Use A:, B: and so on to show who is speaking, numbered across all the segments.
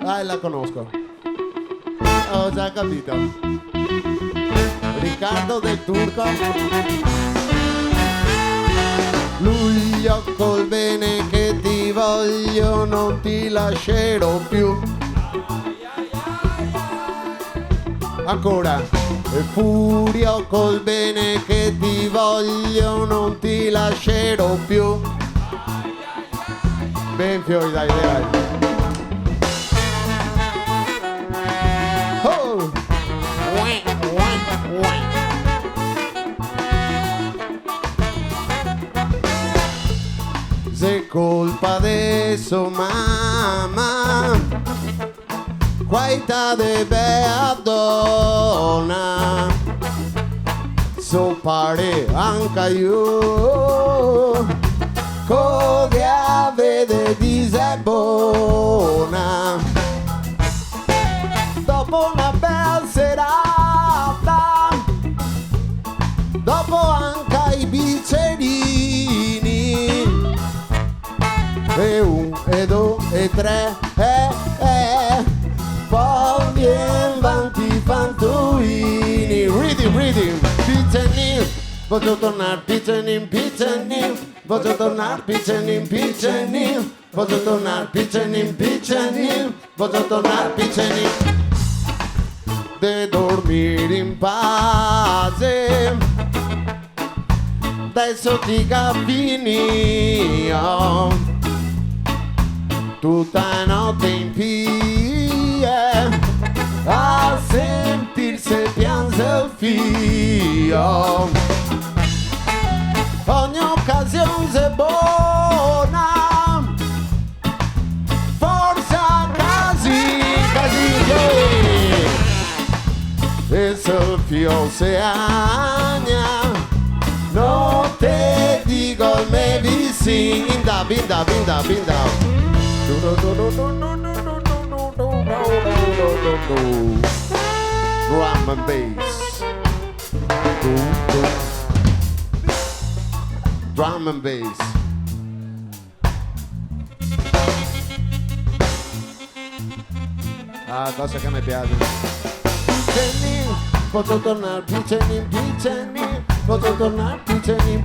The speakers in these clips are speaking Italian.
A: La conosco. Ho già capito. Riccardo del Turco. Luglio col bene che ti voglio, non ti lascerò più. Ancora. E Furio col bene che ti voglio, non ti lascerò più. Ben fiori, dai, dai. Oh! Se colpa adesso, mamma, quaita de bea donna, so pare anche io, che avete disabona. Dopo una bella serata, dopo anche i bicierini, e un, e due, e tre, poi vien vanti fantuini. Reading, pizzenin, voglio tornare pizzenin, voglio tornare pizzenin, voglio tornare pizzenin, voglio tornare pizzenin. De dormire in pace, adesso ti cammini, tutta notte in pie, a sentirsi piange il figlio. Ogni occasione è buona, forza casi, e se il figlio si agna, non te dico il me vicinda, binda. Drum and bass. Drum and bass. Ah, cosa che mi piace. Voglio tornare pizzenin, voglio tornare pizzenin,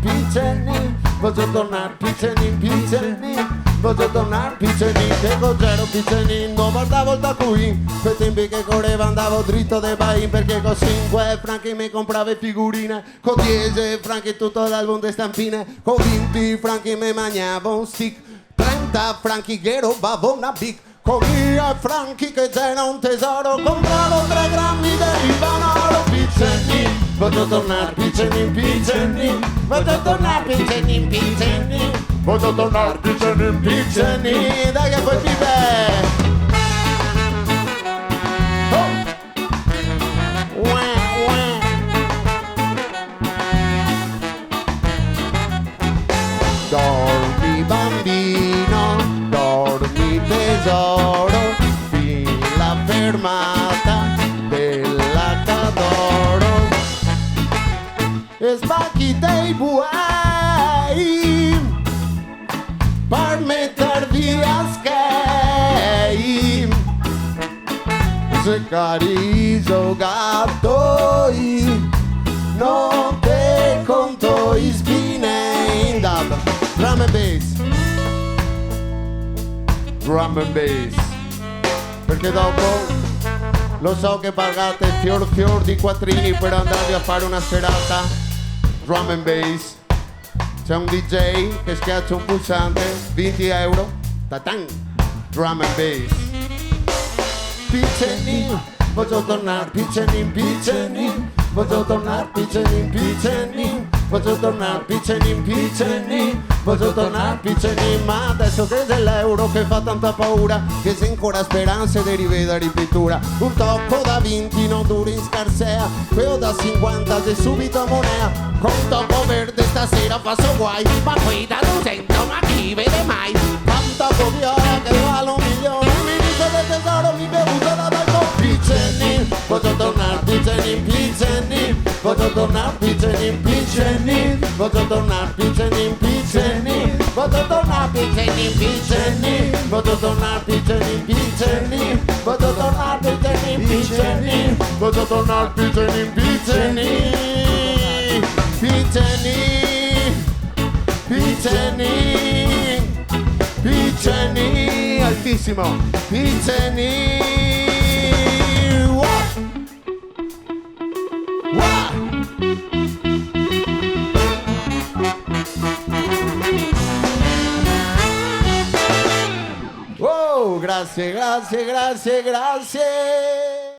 A: voglio tornare pizzenin, voglio tornare pizzenin. Che cos'ero pizzenin, non guardavo da qui, per tempi che correva andavo dritto dai bain, perché con 5 franchi mi compravo figurine, con 10 franchi tutto l'album di stampine, con 20 franchi mi mangiavo un stick, 30 franchi che rubavo una big. Con via franchi che c'era un tesoro, compravo 3 grammi di banano. Pizzenin, voglio tornare pizzenin, voglio tornare pizzenin, voglio tornare pizzenin, dai che poi vive. Dormi bambino, dormi tesoro, fin la fermata della Cadoro, e sbacchi dei buoi per mettervi a schei, se cari giocatori non te conto i spine. Drum and bass, drum and bass, perché dopo lo so che pagate fior di quattrini per andarvi a fare una serata drum and bass. C'è un DJ che schiaccia un pulsante, 20 euro, tatan, drum and bass. Pizzenin, voglio tornare pizzenin, voglio tornare pizzenin, voglio tornare pizzenin, voglio tornare pizzenin. Ma adesso che c'è l'euro che fa tanta paura, che se ancora speranze di rivedere pittura, un tocco da 20 non duri in scarsea, quello da 50 se subito monea, con un tocco verde stasera faccio guai, ma qui da 200 ma chi vede mai, un tocco viola che vale 1 milione, mi dice del tesoro mi bevuto da balcone. Pizzenin, voglio tornare pizzenin, voglio tornare pizzenin, voglio tornare pizzenin, voglio tornare pizzenin, voglio tornare pizzenin, Pizzeni, voglio tornare Pizzeni, Pizzeni, Pizzeni, Pizzeni, Pizzeni, altissimo, Pizzeni. Wow, grazie, grazie, grazie, grazie.